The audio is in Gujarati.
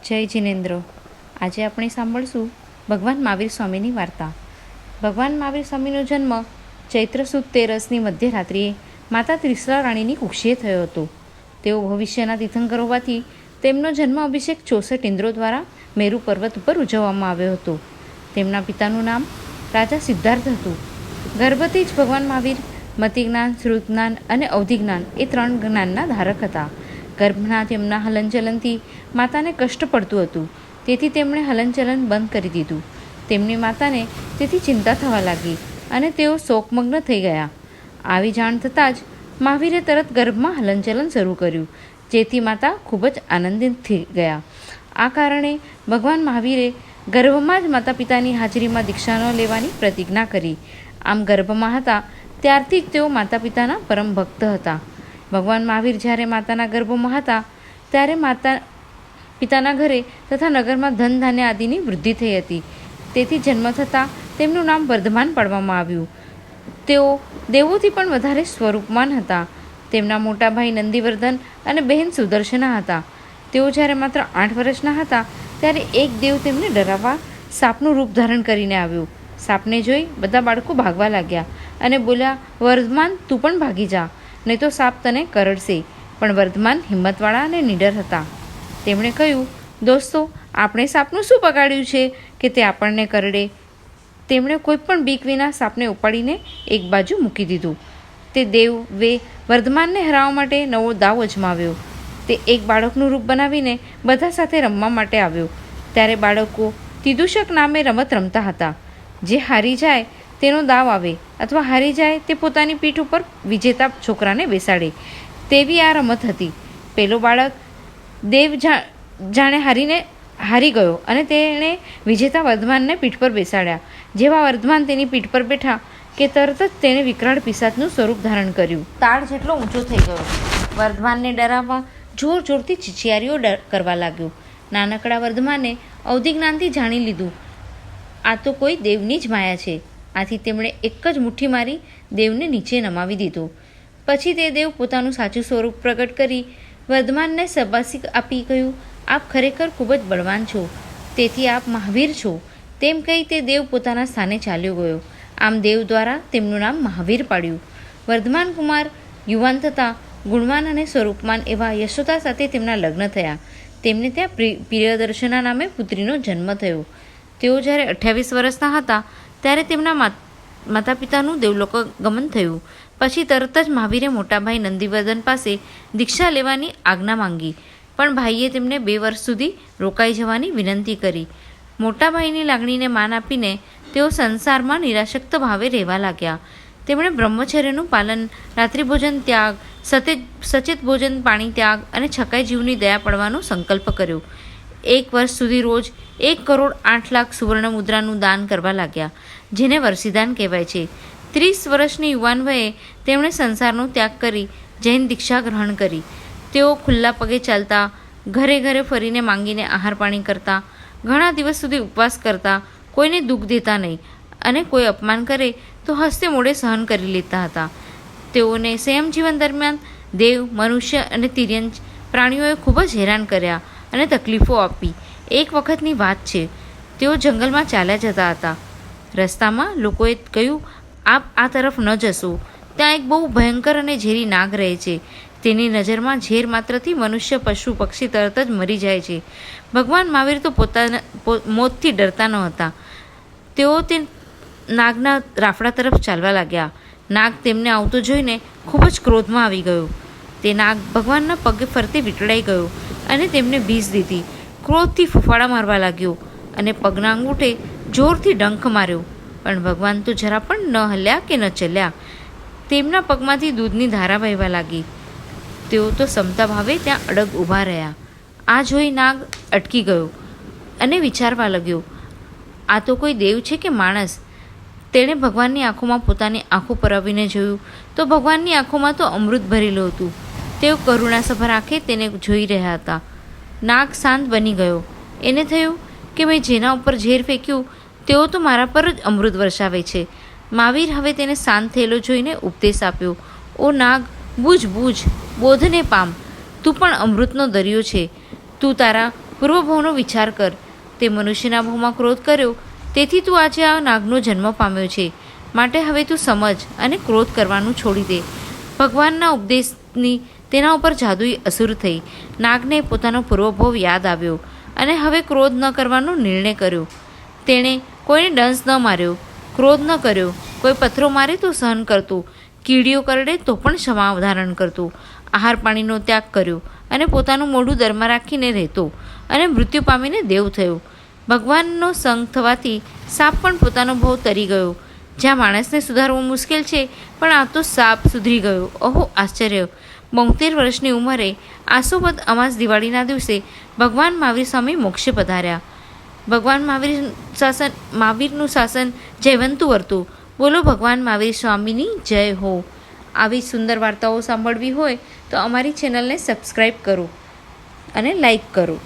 જય જિનેન્દ્ર. આજે આપણે સાંભળશું ભગવાન મહાવીર સ્વામીની વાર્તા. ભગવાન મહાવીર સ્વામીનો જન્મ ચૈત્ર સુદ 13ની મધ્યરાત્રિએ માતા ત્રિશલા રાણીની કુક્ષીએ થયો હતો. તેઓ ભવિષ્યના તીર્થંકર હોવાથી તેમનો જન્મ અભિષેક 64 ઇન્દ્રો દ્વારા મેરુ પર્વત ઉપર ઉજવવામાં આવ્યો હતો. તેમના પિતાનું નામ રાજા સિદ્ધાર્થ હતું. ગર્ભથી જ ભગવાન મહાવીર મતિજ્ઞાન, શ્રુતજ્ઞાન અને અવધિજ્ઞાન એ 3 જ્ઞાનના ધારક હતા. ગર્ભના તેમના હલનચલનથી માતાને કષ્ટ પડતું હતું, તેથી તેમણે હલનચલન બંધ કરી દીધું. તેમની માતાને તેથી ચિંતા થવા લાગી અને તેઓ શોકમગ્ન થઈ ગયા. આવી જાણ થતાં જ મહાવીરે તરત ગર્ભમાં હલનચલન શરૂ કર્યું, જેથી માતા ખૂબ જ આનંદિત થઈ ગયા. આ કારણે ભગવાન મહાવીરે ગર્ભમાં જ માતા પિતાની હાજરીમાં દીક્ષા ન લેવાની પ્રતિજ્ઞા કરી. આમ ગર્ભમાં હતા ત્યારથી જ તેઓ માતા પિતાના પરમ ભક્ત હતા. ભગવાન મહાવીર જ્યારે માતાના ગર્ભમાં હતા ત્યારે માતા પિતાના ઘરે તથા નગરમાં ધન ધાન્ય આદિની વૃદ્ધિ થઈ હતી. તેથી જન્મ થતાં તેમનું નામ વર્ધમાન પાડવામાં આવ્યું. તેઓ દેવોથી પણ વધારે સ્વરૂપમાન હતા. તેમના મોટા ભાઈ નંદીવર્ધન અને બહેન સુદર્શના હતા. તેઓ જ્યારે માત્ર 8 વર્ષના હતા ત્યારે એક દેવ તેમને ડરાવવા સાપનું રૂપ ધારણ કરીને આવ્યો. સાપને જોઈ બધા બાળકો ભાગવા લાગ્યા અને બોલ્યા, વર્ધમાન, તું પણ ભાગી જા, નહીં તો સાપ તને કરડશે. પણ વર્ધમાન હિંમતવાળા અને નીડર હતા. તેમણે કહ્યું, દોસ્તો, આપણે સાપનું શું બગાડ્યું છે કે તે આપણને કરડે? તેમણે કોઈ પણ બીક વિના સાપને ઉપાડીને એક બાજુ મૂકી દીધું. તે દેવે વર્ધમાનને હરાવવા માટે નવો દાવ અજમાવ્યો. તે એક બાળકનું રૂપ બનાવીને બધા સાથે રમવા માટે આવ્યો. ત્યારે બાળકો તિદુષક નામે રમત રમતા હતા. જે હારી જાય તેનો દાવ આવે અથવા હારી જાય તે પોતાની પીઠ ઉપર વિજેતા છોકરાને બેસાડે, તેવી આ રમત હતી. પેલો બાળક દેવ જાણે હારી ગયો અને તેણે વિજેતા વર્ધમાનને પીઠ પર બેસાડ્યા. જેવા વર્ધમાન તેની પીઠ પર બેઠા કે તરત જ તેણે વિકરાળ પિશાચનું સ્વરૂપ ધારણ કર્યું. તાળ જેટલો ઊંચો થઈ ગયો. વર્ધમાનને ડરાવવા જોર જોરથી ચીચિયારીઓ કરવા લાગ્યો. નાનકડા વર્ધમાને અવધિજ્ઞાનથી જાણી લીધું, આ તો કોઈ દેવની જ માયા છે. આથી તેમણે એક જ મુઠ્ઠી મારી દેવને નીચે નમાવી દીધો. પછી તે દેવ પોતાનું સાચું સ્વરૂપ પ્રગટ કરી વર્ધમાનને શાબાશી આપી કહ્યું, આપ ખરેખર ખૂબ જ બળવાન છો, તેથી આપ મહાવીર છો. તેમ કહી તે દેવ પોતાના સ્થાને ચાલ્યો ગયો. આમ દેવ દ્વારા તેમનું નામ મહાવીર પાડ્યું. વર્ધમાન કુમાર યુવાન થતાં ગુણવાન અને સ્વરૂપમાન એવા યશોદા સાથે તેમના લગ્ન થયા. તેમને ત્યાં પ્રિયદર્શના નામે પુત્રીનો જન્મ થયો. તેઓ જ્યારે 28 વર્ષના હતા ત્યારે તેમના માતા પિતાનું દેવલોક ગમન થયું. પછી તરત જ મહાવીરે મોટાભાઈ નંદીવર્ધન પાસે દીક્ષા લેવાની આજ્ઞા માંગી, પણ ભાઈએ તેમને 2 વર્ષ સુધી રોકાઈ જવાની વિનંતી કરી. મોટા ભાઈની લાગણીને માન આપીને તેઓ સંસારમાં નિરાસક્ત ભાવે રહેવા લાગ્યા. તેમણે બ્રહ્મચર્યનું પાલન, રાત્રિભોજન ત્યાગ, સચેત ભોજન પાણી ત્યાગ અને છકાઈ જીવની દયા પડવાનો સંકલ્પ કર્યો. 1 વર્ષ સુધી રોજ 1,08,00,000 સુવર્ણ મુદ્રાનું દાન કરવા લાગ્યા, જેને વર્ષીદાન કહેવાય છે. 30 વર્ષની યુવાન વયે તેમણે સંસારનો ત્યાગ કરી જૈન દીક્ષા ગ્રહણ કરી. તેઓ ખુલ્લા પગે ચાલતા, ઘરે ઘરે ફરીને માંગીને આહાર પાણી કરતા, ઘણા દિવસ સુધી ઉપવાસ કરતા, કોઈને દુઃખ દેતા નહીં અને કોઈ અપમાન કરે તો હસ્તે મોઢે સહન કરી લેતા હતા. તેઓને સંયમ જીવન દરમિયાન દેવ, મનુષ્ય અને તિર્યંચ પ્રાણીઓએ ખૂબ જ હેરાન કર્યા અને તકલીફો આપી. એક વખતની વાત છે, તેઓ જંગલમાં ચાલ્યા જતા હતા. રસ્તામાં લોકોએ કહ્યું, આપ આ તરફ ન જશો, ત્યાં એક બહુ ભયંકર અને ઝેરી નાગ રહે છે. તેની નજરમાં ઝેર માત્રથી મનુષ્ય, પશુ, પક્ષી તરત જ મરી જાય છે. ભગવાન મહાવીર તો પોતાના મોતથી ડરતા ન હતા. તેઓ તે નાગના રાફડા તરફ ચાલવા લાગ્યા. નાગ તેમને આવતો જોઈને ખૂબ જ ક્રોધમાં આવી ગયો. તે નાગ ભગવાનના પગે ફરતે વીંટળાઈ ગયો અને તેમને બીજ દીધી. ક્રોધથી ફૂફાડા મારવા લાગ્યો અને પગના અંગૂઠે જોરથી ડંખ માર્યો. પણ ભગવાન તો જરા પણ ન હલ્યા કે ન ચલ્યા. તેમના પગમાંથી દૂધની ધારા વહેવા લાગી. તેઓ તો સમતા ભાવે ત્યાં અડગ ઊભા રહ્યા. આ જોઈ નાગ અટકી ગયો અને વિચારવા લાગ્યો, આ તો કોઈ દેવ છે કે માણસ? તેણે ભગવાનની આંખોમાં પોતાની આંખો પરાવીને જોયું તો ભગવાનની આંખોમાં તો અમૃત ભરેલું હતું. તેઓ કરુણાસભર આંખે તેને જોઈ રહ્યા હતા. નાગ શાંત બની ગયો. એને થયું કે મેં જેના ઉપર ઝેર ફેંક્યું તેઓ તો મારા પર જ અમૃત વરસાવે છે. મહાવીર હવે તેને શાંત થયેલો જોઈને ઉપદેશ આપ્યો, ઓ નાગ, બૂઝ બૂઝ, બોધને પામ. તું પણ અમૃતનો દરિયો છે. તું તારા પૂર્વભાવનો વિચાર કર. તે મનુષ્યના ભાવમાં ક્રોધ કર્યો, તેથી તું આજે આ નાગનો જન્મ પામ્યો છે. માટે હવે તું સમજ અને ક્રોધ કરવાનું છોડી દે. ભગવાનના ઉપદેશની તેના ઉપર જાદુઈ અસુર થઈ. નાગને પોતાનો પૂર્વભાવ યાદ આવ્યો અને હવે ક્રોધ ન કરવાનો નિર્ણય કર્યો. તેણે કોઈને દંશ ન માર્યો, ક્રોધ ન કર્યો. કોઈ પથ્થરો મારે તો સહન કરતું, કીડીઓ કરડે તો પણ ક્ષમા ધારણ કરતું. આહાર પાણીનો ત્યાગ કર્યો અને પોતાનું મોઢું દરમાં રાખીને રહેતો અને મૃત્યુ પામીને દેવ થયો. ભગવાનનો સંગ થવાથી સાપ પણ પોતાનો ભાવ તરી ગયો. જ્યાં માણસને સુધારવું મુશ્કેલ છે, પણ આ તો સાપ સુધરી ગયો. ઓહો આશ્ચર્ય! 72 વર્ષની ઉંમરે આસોબદ અમાસ દિવાળીના દિવસે ભગવાન મહાવીર સ્વામી મોક્ષે પધાર્યા. ભગવાન મહાવીરનું શાસન જયવંતું વર્તું. બોલો ભગવાન મહાવીર સ્વામીની જય હો. આવી સુંદર વાર્તાઓ સાંભળવી હોય તો અમારી ચેનલને સબસ્ક્રાઈબ કરો અને લાઈક કરો.